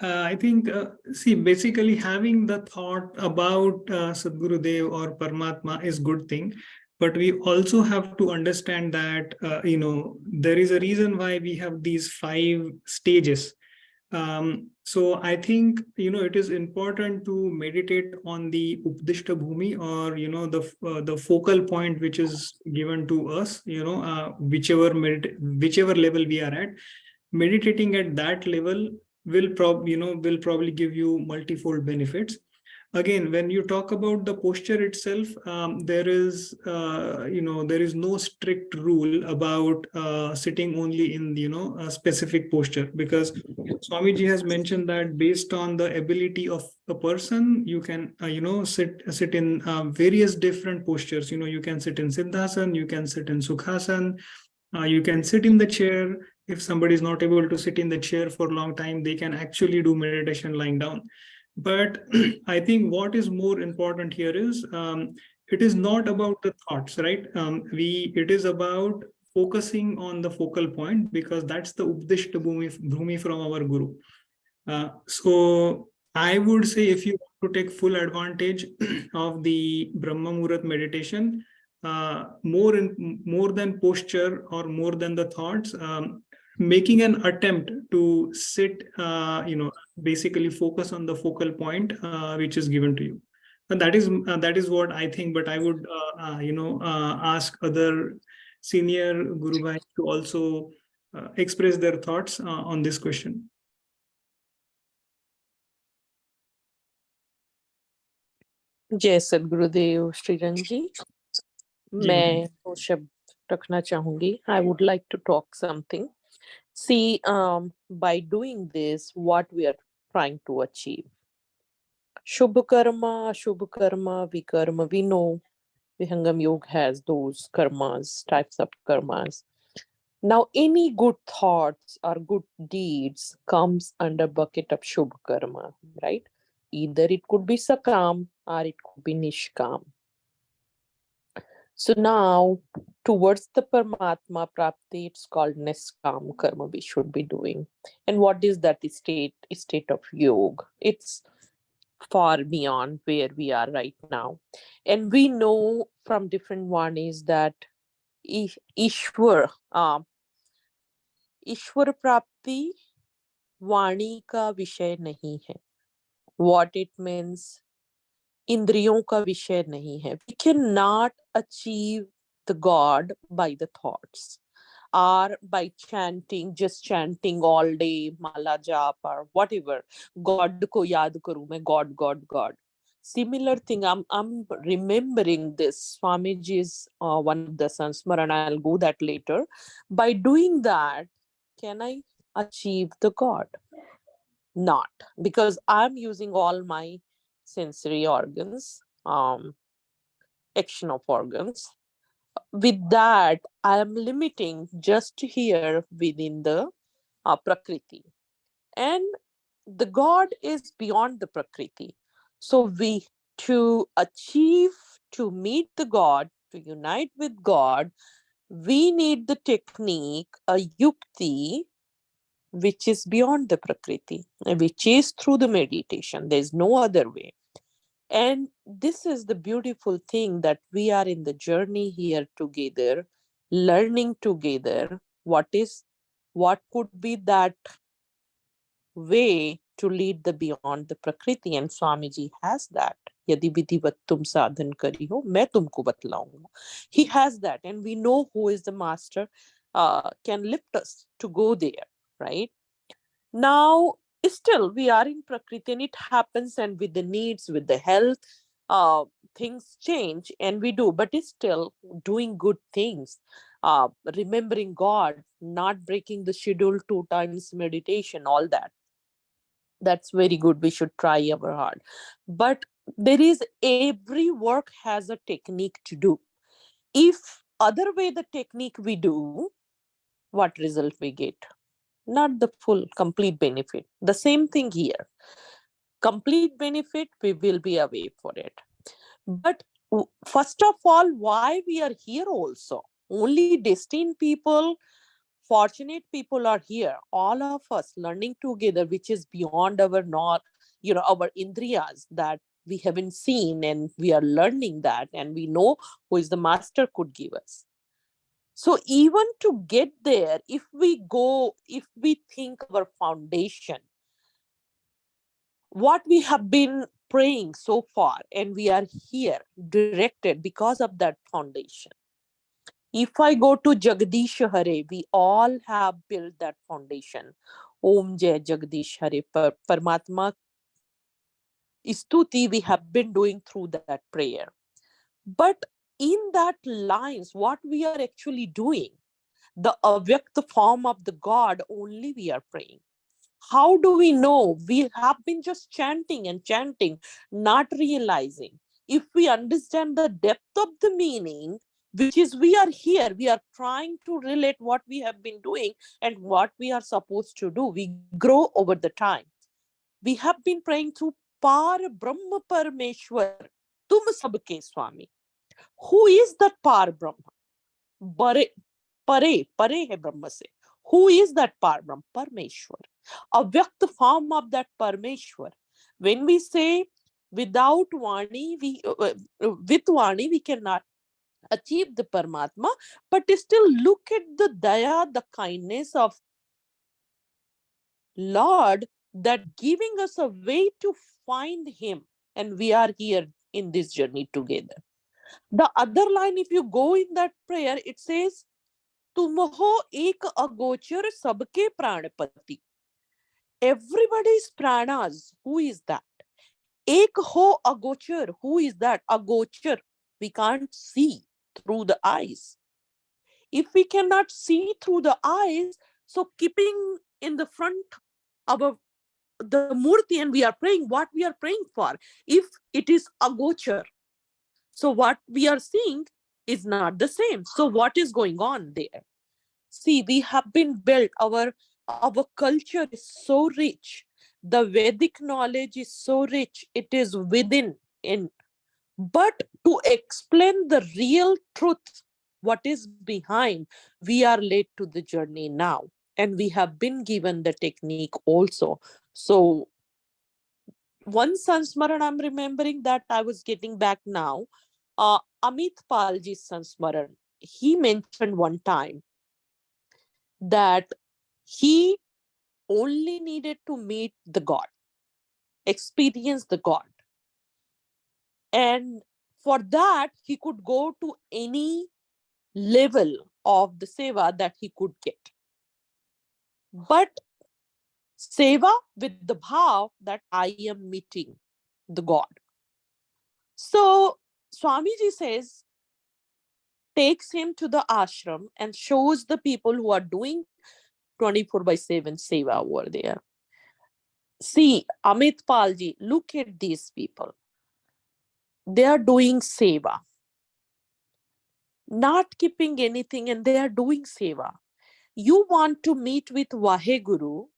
I think, see, basically having the thought about Sadgurudev or Paramatma is good thing. But we also have to understand that, there is a reason why we have these 5 stages. So I think, it is important to meditate on the Updishta Bhumi or, the focal point which is given to us, whichever level we are at. Meditating at that level will probably give you multifold benefits. Again, when you talk about the posture itself, there is no strict rule about sitting only in a specific posture, because Swamiji has mentioned that based on the ability of a person, you can sit in various different postures. You can sit in Siddhasan, you can sit in Sukhasan, you can sit in the chair. If somebody is not able to sit in the chair for a long time, they can actually do meditation lying down. But I think what is more important here is it is not about the thoughts, right? It is about focusing on the focal point, because that's the Updishta Bhumi from our Guru. So I would say if you want to take full advantage of the Brahma Muhurat meditation, more than posture or more than the thoughts, making an attempt to sit, basically focus on the focal point which is given to you. And that is what I think. But I would, ask other senior Guru Bhai to also express their thoughts on this question. जय सदगुरुदेव श्रीरंग जी, मैं दो शब्द रखना चाहूंगी. I would like to talk something. See, by doing this, what we are trying to achieve. Shubh karma, Ashubh karma, Vikarma. We know Vihangam Yoga has those karmas, types of karmas. Now, any good thoughts or good deeds comes under bucket of Shubh karma, right? Either it could be Sakam or it could be Nishkam. So now, towards the Paramatma Prapti, it's called Niskam Karma we should be doing. And what is that state of yoga? It's far beyond where we are right now. And we know from different Vanis that Ishwar Prapti Vani ka vishay nahi hai. What it means, इंद्रियों का विषय नहीं है. We cannot achieve the God by the thoughts or by chanting, just chanting all day, mala jap or whatever. God को याद करूं मैं, God, God, God. Similar thing, I'm remembering this. Swamiji's one of the Sansmarana, I'll go that later. By doing that, can I achieve the God? Not, because I'm using all my sensory organs, action of organs. With that, I am limiting just here within the Prakriti. And the God is beyond the Prakriti. So to achieve, to meet the God, to unite with God, we need the technique, a yukti, which is beyond the Prakriti, which is through the meditation. There's no other way. And this is the beautiful thing, that we are in the journey here together, learning together what could be that way to lead the beyond the Prakriti. And Swamiji has that. Yadi vidhivat tum sadhan kari ho, main tumko batlaunga. He has that, and we know who is the master, can lift us to go there, right? Now, still we are in Prakriti, and it happens, and with the needs, with the health, things change, and we do, but it's still doing good things, remembering God, not breaking the schedule 2 times meditation, all that. That's very good. We should try our hard. But there is, every work has a technique to do. If other way the technique we do, what result we get? Not the full complete benefit. The same thing here. Complete benefit, we will be away for it. But first of all, why we are here also? Only destined people, fortunate people are here. All of us learning together, which is beyond our our indriyas that we haven't seen, and we are learning that, and we know who is the master could give us. So even to get there, if we think our foundation, what we have been praying so far, and we are here directed because of that foundation. If I go to Jagdish Hare, we all have built that foundation. Om Jai Jagdish Hare, Paramatma Istuti we have been doing through that prayer. But in that lines, what we are actually doing, the avyakta form of the God only we are praying. How do we know? We have been just chanting and chanting, not realizing. If we understand the depth of the meaning, which is we are here, we are trying to relate what we have been doing and what we are supposed to do. We grow over the time. We have been praying through Par Brahma Parameshwar, Tum Sabke Swami. Who is that Par Brahma? Pare hai Brahma se. Who is that Par Brahma? Parameshwar. A vyakt form of that Parameshwar. When we say without Vani, with Vani, we cannot achieve the Paramatma, but still look at the daya, the kindness of Lord, that giving us a way to find Him, and we are here in this journey together. The other line, if you go in that prayer, it says, तुम हो एक अगोचर सबके प्राणपति. Everybody's pranas. Who is that? Ek ho agochar. Who is that? Agochar. We can't see through the eyes. If we cannot see through the eyes, so keeping in the front our the murti and we are praying, what we are praying for? If it is agochar, so what we are seeing is not the same. So what is going on there? See, we have been built, our culture is so rich. The Vedic knowledge is so rich. It is within in. But to explain the real truth, what is behind, we are late to the journey now. And we have been given the technique also. So one Sansmaran I'm remembering that I was getting back now, Amit Palji's Sansmaran, he mentioned one time that he only needed to meet the God, experience the God. And for that, he could go to any level of the seva that he could get. But seva with the bhav that I am meeting the God. So Swamiji says, takes him to the ashram and shows the people who are doing 24/7 seva over there. See, Amit Palji, look at these people. They are doing seva, not keeping anything, and they are doing seva. You want to meet with Vaheguru,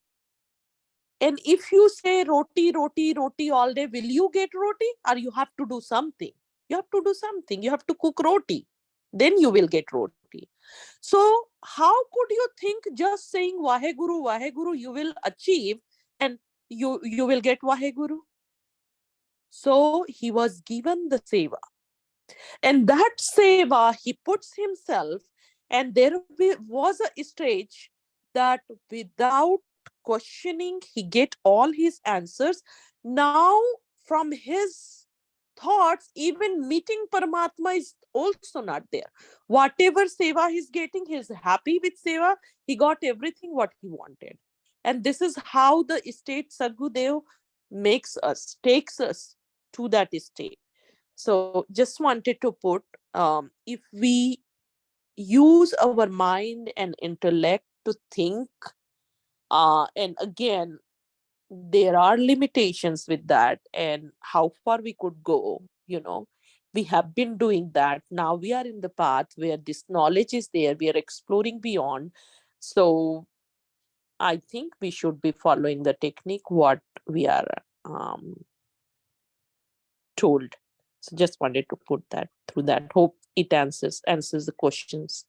and if you say roti, roti, roti all day, will you get roti? Or you have to do something? You have to do something. You have to cook roti. Then you will get roti. So how could you think just saying Vaheguru, Vaheguru, you will achieve and you will get Vaheguru? So he was given the seva. And that seva, he puts himself, and there was a stage that without questioning, he get all his answers. Now, from his thoughts, even meeting Paramatma is also not there. Whatever seva he's getting, he's happy with seva. He got everything what he wanted. And this is how the state Sadgurudev takes us to that state. So just wanted to put, if we use our mind and intellect to think, and again, there are limitations with that and how far we could go, we have been doing that. Now we are in the path where this knowledge is there. We are exploring beyond. So I think we should be following the technique, what we are told. So just wanted to put that through that. Hope it answers the questions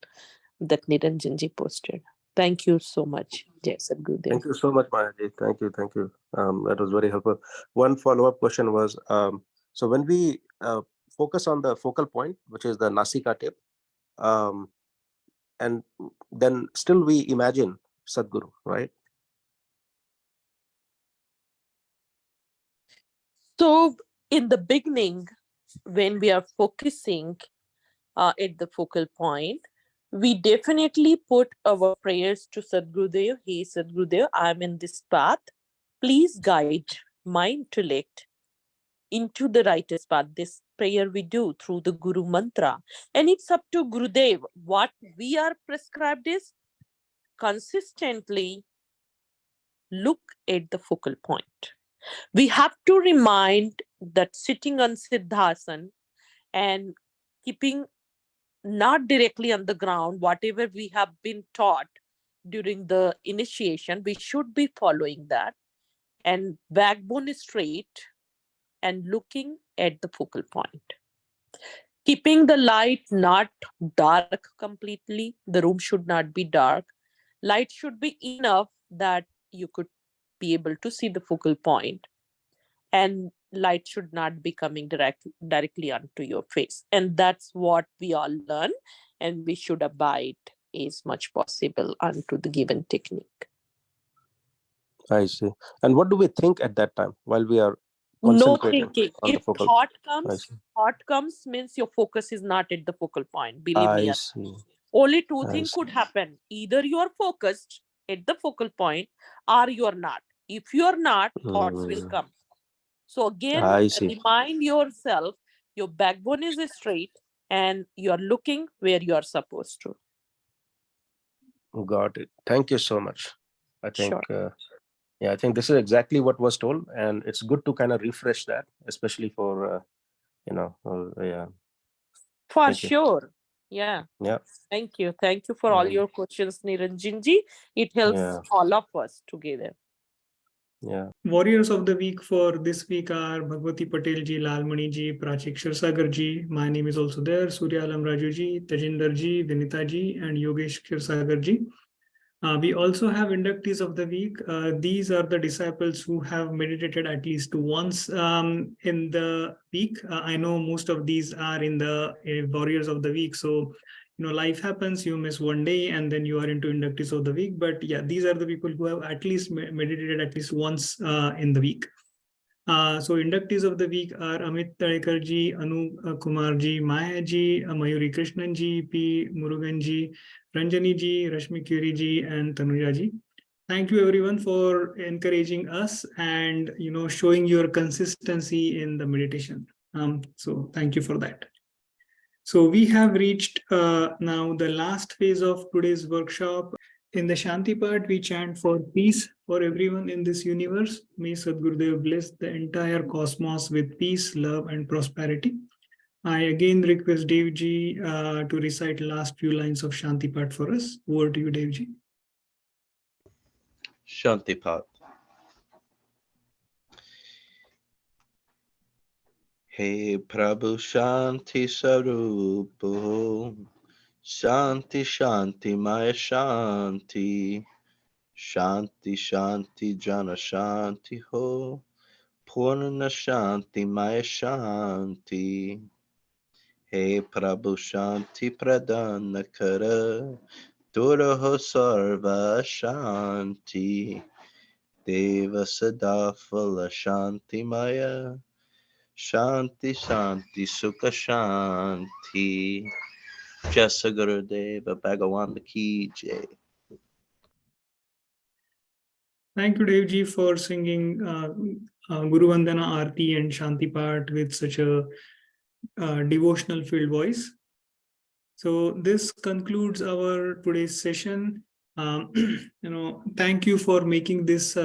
that Niranjanji posted. Thank you so much, Jai Sadgurudev. Thank you so much, Mayaji. Thank you. That was very helpful. One follow-up question was, so when we focus on the focal point, which is the Nasika tip, and then still we imagine Sadguru, right? So in the beginning, when we are focusing at the focal point, we definitely put our prayers to Sadgurudev. Hey Sadgurudev, I'm in this path. Please guide my intellect into the righteous path. This prayer we do through the Guru mantra. And it's up to Gurudev. What we are prescribed is consistently look at the focal point. We have to remind that sitting on Siddhasan and keeping not directly on the ground, whatever we have been taught during the initiation, we should be following that. And backbone is straight and looking at the focal point. Keeping the light not dark completely. The room should not be dark. Light should be enough that you could be able to see the focal point. And light should not be coming directly onto your face. And that's what we all learn. And we should abide as much possible onto the given technique. I see. And what do we think at that time while we are No concentrating thinking. on the If focal? thought comes means your focus is not at the focal point. Believe me. I see. Only two I things see. could happen. Either you are focused at the focal point or you are not. If you are not, thoughts will come. So again, I see. remind yourself your backbone is straight and you are looking where you are supposed to. Got it. Thank you so much. I think, Sure. I think this is exactly what was told, and it's good to kind of refresh that, especially for, yeah. For Thank you. sure. Yeah. Yeah. Thank you. Thank you for all your questions, Niranjanji. It helps Yeah. all of us together. Yeah. Warriors of the week for this week are Bhagwati Patel ji, Lalmani ji, Prachik Shirsagar ji. My name is also there. Surya Alam Raju ji, Tejinder ji, Vinita ji, and Yogesh Shirsagar ji. We also have inductees of the week. These are the disciples who have meditated at least once in the week. I know most of these are in the warriors of the week. So, life happens, you miss one day and then you are into inductees of the week. But yeah, these are the people who have at least meditated at least once in the week. So inductees of the week are Amit Tadekar ji, Anu Kumar ji, Maya ji, Mayuri Krishnan ji, P. Murugan ji, Ranjani ji, Rashmi Kuri ji, and Tanuja ji. Thank you everyone for encouraging us and showing your consistency in the meditation. So thank you for that. So we have reached now the last phase of today's workshop. In the Shanti part, we chant for peace for everyone in this universe. May Sadgurudev bless the entire cosmos with peace, love, and prosperity. I again request Devji to recite last few lines of Shanti part for us. Over to you, Devji. Shantipat. Hey Prabhu Shanti Sarupo Shanti Shanti Maya Shanti Shanti Shanti Jana Shanti Ho Purna Shanti Maya Shanti Hey Prabhu Shanti Pradana Kara Duraho Sarva Shanti Deva Sadafala Shanti Maya Shanti Shanti Sukha Shanti Jasa Gurudeva Bhagavan Ki Jai. Thank you, Devji, for singing Guru Vandana Aarti and Shanti part with such a devotional filled voice. So this concludes our today's session. Thank you for making this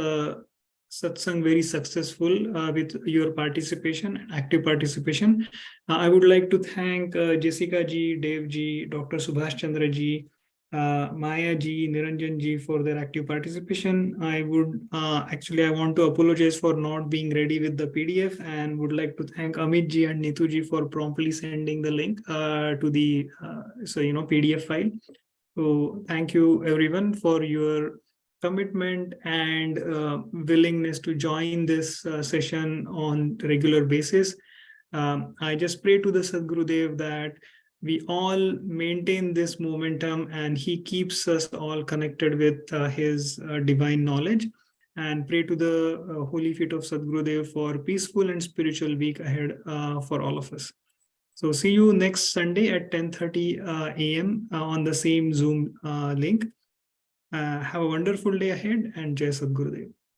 satsang very successful with your participation, active participation. I would like to thank Jessica ji, Dev ji, Dr. Subhash Chandra ji, Maya ji, Niranjan ji for their active participation. I would I want to apologize for not being ready with the PDF and would like to thank Amit ji and Neetu ji for promptly sending the link to the PDF file. So thank you everyone for your commitment and willingness to join this session on regular basis. I just pray to the Sadgurudev that we all maintain this momentum and he keeps us all connected with his divine knowledge, and pray to the holy feet of Sadgurudev for peaceful and spiritual week ahead for all of us. So see you next Sunday at 10:30 a.m. On the same Zoom link. Have a wonderful day ahead and Jai Sadgurudev.